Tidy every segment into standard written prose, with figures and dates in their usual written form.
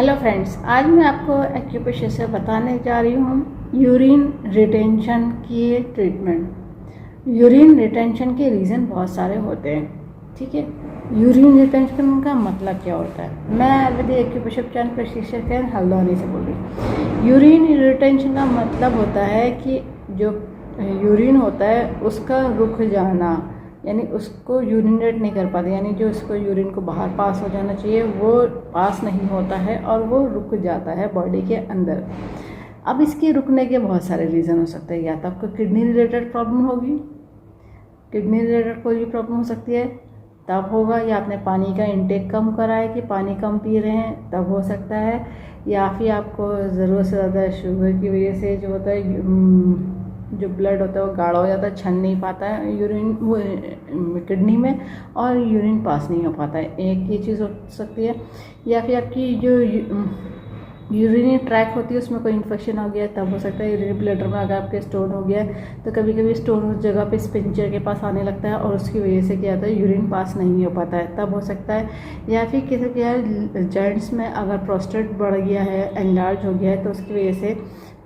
Hello friends, आज मैं आपको एक्यूप्रेशर से बताने जा रही हूँ यूरिन रिटेंशन की ट्रीटमेंट। यूरिन रिटेंशन के रीज़न बहुत सारे होते हैं, ठीक है। यूरिन रिटेंशन का मतलब क्या होता है? मैं आयुर्वेदिक एक्यूप्रेशर चयन प्रशिक्षक हल्द्वानी से बोल रही हूँ। यूरिन रिटेंशन का मतलब होता है कि जो यूरिन होता है उसका रुक जाना, यानी उसको यूरिनेट नहीं कर पाते, यानी जो उसको यूरिन को बाहर पास हो जाना चाहिए वो पास नहीं होता है और वो रुक जाता है बॉडी के अंदर। अब इसके रुकने के बहुत सारे रीज़न हो सकते हैं। या तो आपको किडनी रिलेटेड प्रॉब्लम होगी, किडनी रिलेटेड कोई भी प्रॉब्लम हो सकती है तब होगा, या आपने पानी का इंटेक कम करा है कि पानी कम पी रहे हैं तब हो सकता है, या फिर आपको ज़रूरत से ज़्यादा शुगर की वजह से जो होता है जो ब्लड होता है वो गाढ़ा हो जाता है, छन नहीं पाता है यूरिन वो किडनी में और यूरिन पास नहीं हो पाता है। एक ये चीज़ हो सकती है। या फिर आपकी जो यूरिनरी ट्रैक होती है उसमें कोई इन्फेक्शन हो गया तब हो सकता है। यूरिनरी ब्लैडर में अगर आपके स्टोन हो गया तो कभी कभी स्टोन उस जगह पे स्पिंचर के पास आने लगता है और उसकी वजह से क्या होता है, यूरिन पास नहीं हो पाता है, तब हो सकता है। या फिर किसी के जॉइंट्स में अगर प्रोस्टेट बढ़ गया है, एनलार्ज हो गया है, तो उसकी वजह से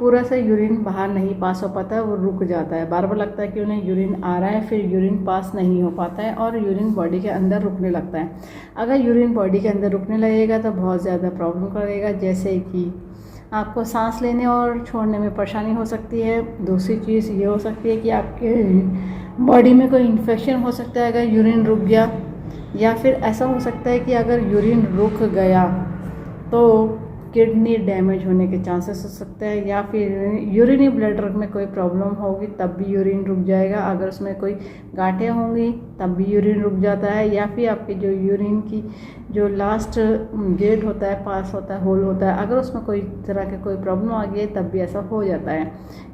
पूरा सा यूरिन बाहर नहीं पास हो पाता है, वो रुक जाता है। बार बार लगता है कि उन्हें यूरिन आ रहा है, फिर यूरिन पास नहीं हो पाता है और यूरिन बॉडी के अंदर रुकने लगता है। अगर यूरिन बॉडी के अंदर रुकने लगेगा तो बहुत ज़्यादा प्रॉब्लम करेगा, जैसे कि आपको सांस लेने और छोड़ने में परेशानी हो सकती है। दूसरी चीज़ ये हो सकती है कि आपके बॉडी में कोई इन्फेक्शन हो सकता है अगर यूरिन रुक गया, या फिर ऐसा हो सकता है कि अगर यूरिन रुक गया तो किडनी डैमेज होने के चांसेस हो सकते हैं, या फिर यूरिनरी ब्लैडर में कोई प्रॉब्लम होगी तब भी यूरिन रुक जाएगा। अगर उसमें कोई गांठें होंगी तब भी यूरिन रुक जाता है, या फिर आपके जो यूरिन की जो लास्ट गेट होता है, पास होता है, होल होता है, अगर उसमें कोई तरह की कोई प्रॉब्लम आ गई है तब भी ऐसा हो जाता है,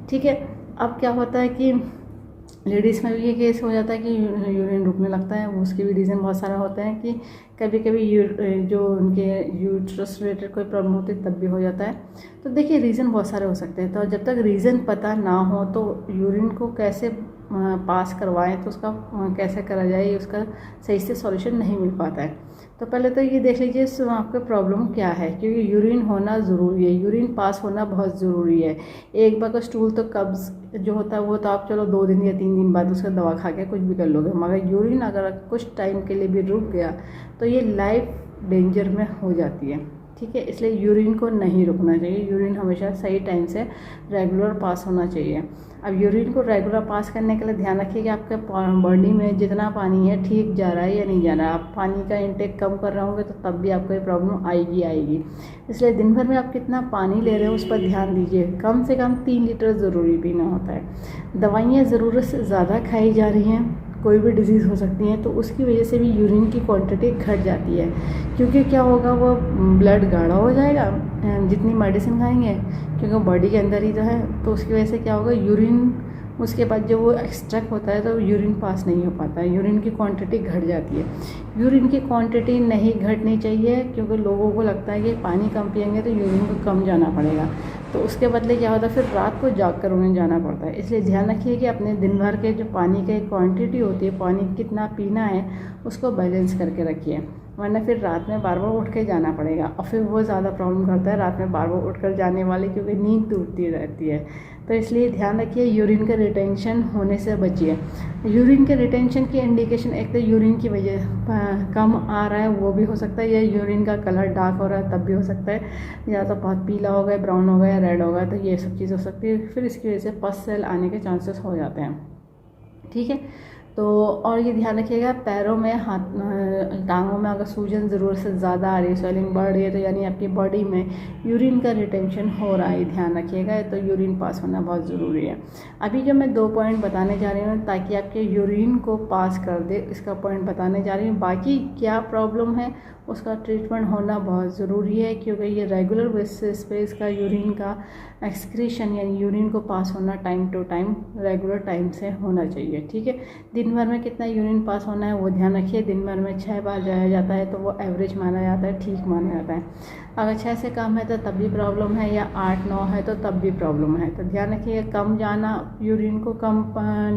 ठीक है। अब क्या होता है कि लेडीज़ में भी ये केस हो जाता है कि यूरिन रुकने लगता है। उसके भी रीज़न बहुत सारे होते हैं कि कभी कभी जो उनके यूट्रस रिलेटेड कोई प्रॉब्लम होती है तब भी हो जाता है। तो देखिए रीज़न बहुत सारे हो सकते हैं। तो जब तक रीज़न पता ना हो तो यूरिन को कैसे पास करवाएं, तो उसका कैसे करा जाए, उसका सही से सॉल्यूशन नहीं मिल पाता है। तो पहले तो ये देख लीजिए आपका प्रॉब्लम क्या है, क्योंकि यूरिन होना ज़रूरी है, यूरिन पास होना बहुत ज़रूरी है। एक बार का स्टूल तो कब्ज़ जो होता है वो तो आप चलो 2 दिन या 3 दिन बाद उसका दवा खा के कुछ भी कर लोगे, मगर यूरिन अगर कुछ टाइम के लिए भी रुक गया तो ये लाइफ डेंजर में हो जाती है, ठीक है। इसलिए यूरिन को नहीं रुकना चाहिए। यूरिन हमेशा सही टाइम से रेगुलर पास होना चाहिए। अब यूरिन को रेगुलर पास करने के लिए ध्यान रखिए कि आपके बॉडी में जितना पानी है ठीक जा रहा है या नहीं जा रहा है। आप पानी का इंटेक कम कर रहे होंगे तो तब भी आपको ये प्रॉब्लम आएगी। इसलिए दिन भर में आप कितना पानी ले रहे हो उस पर ध्यान दीजिए। कम से कम 3 लीटर ज़रूरी पीना होता है। दवाइयाँ ज़रूरत से ज़्यादा खाई जा रही हैं, कोई भी डिजीज़ हो सकती है, तो उसकी वजह से भी यूरिन की क्वांटिटी घट जाती है, क्योंकि क्या होगा, वो ब्लड गाढ़ा हो जाएगा जितनी मेडिसिन खाएंगे, क्योंकि बॉडी के अंदर ही तो है। तो उसकी वजह से क्या होगा, यूरिन उसके बाद जब वो एक्सट्रैक्ट होता है तो यूरिन पास नहीं हो पाता है, यूरिन की क्वांटिटी घट जाती है। यूरिन की क्वांटिटी नहीं घटनी चाहिए, क्योंकि लोगों को लगता है कि पानी कम पिएंगे तो यूरिन को कम जाना पड़ेगा, तो उसके बदले क्या होता है, फिर रात को जाग कर उन्हें जाना पड़ता है। इसलिए ध्यान रखिए कि अपने दिन भर के जो पानी की क्वांटिटी होती है, पानी कितना पीना है, उसको बैलेंस करके रखिए, वरना फिर रात में बार बार उठ के जाना पड़ेगा और फिर वो ज़्यादा प्रॉब्लम करता है रात में बार बार उठ कर जाने वाले, क्योंकि नींद टूटती रहती है। तो इसलिए ध्यान रखिए, यूरिन का रिटेंशन होने से बचिए। यूरिन के रिटेंशन की इंडिकेशन एक तो यूरिन की वजह कम आ रहा है वो भी हो सकता है, या यूरिन का कलर डार्क हो रहा है तब भी हो सकता है, या तो बहुत पीला हो गया, ब्राउन हो गया, रेड हो गया, तो ये सब चीज़ हो सकती है। फिर इसकी वजह से पस सेल आने के चांसेस हो जाते हैं, ठीक है। तो और ये ध्यान रखिएगा, पैरों में, हाथ, टांगों में अगर सूजन ज़रूरत से ज़्यादा आ रही है, स्वेलिंग बढ़ रही है, तो यानी आपकी बॉडी में यूरिन का रिटेंशन हो रहा है, ध्यान रखिएगा। तो यूरिन पास होना बहुत ज़रूरी है। अभी जो मैं 2 पॉइंट बताने जा रही हूँ ताकि आपके यूरिन को पास कर दे, इसका पॉइंट बताने जा रही हूँ। बाकी क्या प्रॉब्लम है उसका ट्रीटमेंट होना बहुत ज़रूरी है, क्योंकि ये रेगुलर बेसिस पे इसका यूरिन का एक्सक्रीशन यानी यूरिन को पास होना time to time regular time से होना चाहिए, ठीक है। दिन भर में कितना यूरिन पास होना है वो ध्यान रखिए। दिन भर में 6 बार जाया जाता है तो वो एवरेज माना जाता है, ठीक माना जाता है। अगर 6 से कम है तो तब भी प्रॉब्लम है, या 8-9 है तो तब भी प्रॉब्लम है। तो ध्यान रखिए, कम जाना, यूरिन को कम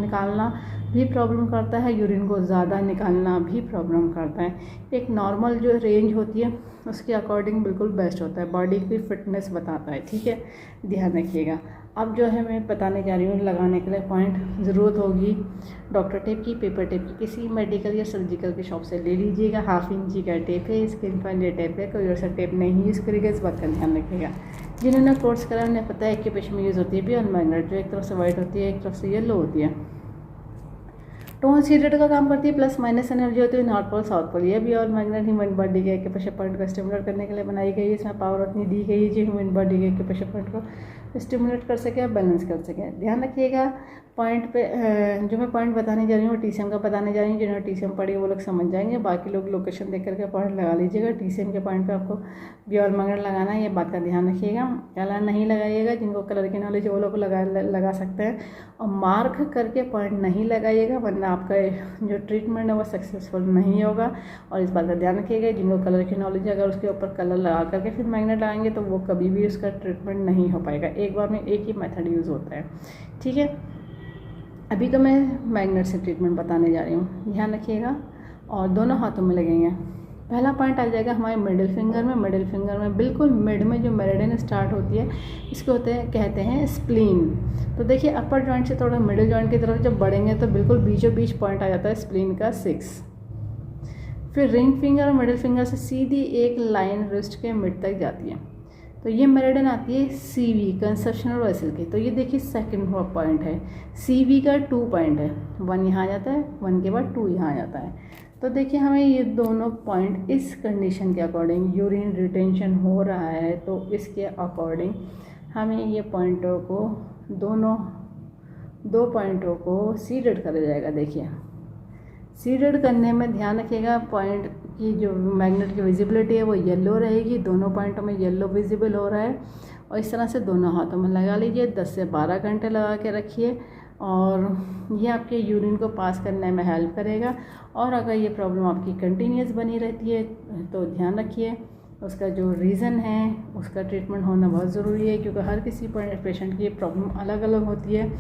निकालना भी प्रॉब्लम करता है, यूरिन को ज़्यादा निकालना भी प्रॉब्लम करता है। एक नॉर्मल जो रेंज होती है उसके अकॉर्डिंग बिल्कुल बेस्ट होता है, बॉडी की फिटनेस बताता है। ठीक है, ध्यान रखिएगा। अब जो है मैं बताने जा रही हूँ लगाने के लिए पॉइंट। ज़रूरत होगी डॉक्टर टेप की, पेपर टेप की, किसी मेडिकल या सर्जिकल की शॉप से ले लीजिएगा। 1/2 इंची का टेप है, स्किन फ्रेंडली टेप है, कोई और सा टेप नहीं यूज़ करिएगा, इस बात का ध्यान रखिएगा। जिन्होंने कोर्स करा उन्हें पता है कि पेश में यूज़ होती है बियॉन्ड मैग्नेट, जो एक तरफ से वाइट होती है, एक तरफ से येलो होती है। टोन सीडेड का काम करती है, प्लस माइनस एनर्जी होती है नॉर्थ पोल साउथ पोल। ये भी और मैग्नेट ह्यूमन बॉडी के एक्यूप्रेशर पॉइंट को स्टिमुलेट करने के लिए बनाई गई है। इसमें पावर उतनी दी गई है जो ह्यूमन बॉडी के एक्यूप्रेशर पॉइंट को स्टिमुलेट कर सके, बैलेंस कर सके। ध्यान रखिएगा पॉइंट पे जो मैं पॉइंट बताने जा रही हूँ टीसीएम का बताने जा रही हूँ। जिन्होंने टीसीएम पढ़ी वो लोग समझ जाएंगे, बाकी लोग लोकेशन देख करके पॉइंट लगा लीजिएगा। टीसीएम के पॉइंट पे आपको बियॉन्ड मैग्नेट लगाना है, ये बात का ध्यान रखिएगा। कलर नहीं लगाइएगा, जिनको कलर की नॉलेज वो लोग लगा सकते हैं। और मार्क करके पॉइंट नहीं लगाइएगा, वरना आपका जो ट्रीटमेंट है वो सक्सेसफुल नहीं होगा। और इस बात का ध्यान रखिएगा, जिनको कलर की नॉलेज है अगर उसके ऊपर कलर लगा करके फिर मैग्नेट लगाएंगे तो वो कभी भी उसका ट्रीटमेंट नहीं हो पाएगा। एक बार में एक ही मेथड यूज़ होता है। ठीक है, अभी तो मैं मैग्नेट से ट्रीटमेंट बताने जा रही हूँ, ध्यान रखिएगा। और दोनों हाथों में लगेंगे। पहला पॉइंट आ जाएगा हमारे मिडिल फिंगर में। मिडिल फिंगर में बिल्कुल मिड में जो मेरिडियन स्टार्ट होती है, इसको कहते हैं स्प्लीन। तो देखिए अपर जॉइंट से थोड़ा मिडिल जॉइंट की तरफ जब बढ़ेंगे तो बिल्कुल बीचों बीच पॉइंट आ जाता है स्प्लीन का 6। फिर रिंग फिंगर और मिडिल फिंगर से सीधी एक लाइन रिस्ट के मिड तक जाती है, तो ये मेरिडियन आती है CV कंसेप्शनल वेसल की। तो ये देखिए सेकंड पॉइंट है, CV का 2 पॉइंट है, 1 यहाँ आ जाता है, 1 के बाद 2 यहाँ आ जाता है। तो देखिए हमें ये दोनों पॉइंट इस कंडीशन के अकॉर्डिंग यूरिन रिटेंशन हो रहा है, तो इसके अकॉर्डिंग हमें ये पॉइंटों को दो पॉइंटों को सीडेड करा जाएगा। देखिए सीडेड करने में ध्यान रखिएगा पॉइंट की जो मैग्नेट की विजिबिलिटी है वो येलो रहेगी, दोनों पॉइंटों में येलो विजिबल हो रहा है। और इस तरह से दोनों हाथों में लगा लीजिए, 10 से 12 घंटे लगा के रखिए और ये आपके यूरिन को पास करने में हेल्प करेगा। और अगर ये प्रॉब्लम आपकी कंटिन्यूस बनी रहती है तो ध्यान रखिए उसका जो रीज़न है उसका ट्रीटमेंट होना बहुत ज़रूरी है, क्योंकि हर किसी पेशेंट की प्रॉब्लम अलग अलग होती है,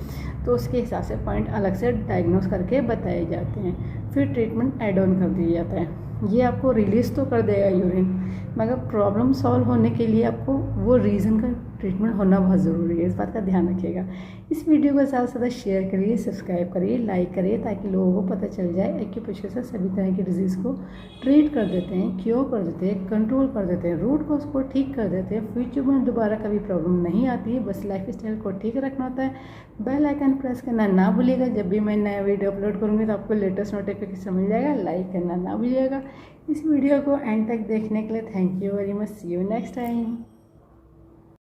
तो उसके हिसाब से पॉइंट अलग से डायग्नोस करके बताए जाते हैं, फिर ट्रीटमेंट ऐड ऑन कर दिया जाता है। ये आपको रिलीज़ तो कर देगा यूरिन, मगर प्रॉब्लम सॉल्व होने के लिए आपको वो रीज़न का ट्रीटमेंट होना बहुत ज़रूरी है, इस बात का ध्यान रखिएगा। इस वीडियो को ज़्यादा से ज़्यादा शेयर करिए, सब्सक्राइब करिए, लाइक करिए, ताकि लोगों को पता चल जाए एक्यूप्रेशर से सभी तरह की डिजीज़ को ट्रीट कर देते हैं, क्योर कर देते हैं, कंट्रोल कर देते हैं, रूट कॉज को ठीक कर देते हैं। फ्यूचर में दोबारा कभी प्रॉब्लम नहीं आती है, बस लाइफ स्टाइल को ठीक रखना होता है। बेल आइकन प्रेस करना ना भूलिएगा, जब भी मैं नया वीडियो अपलोड करूँगी तो आपको लेटेस्ट नोटिफिकेशन मिल जाएगा। लाइक करना ना भूलिएगा। इस वीडियो को एंड तक देखने के लिए thank you very much. See you next time.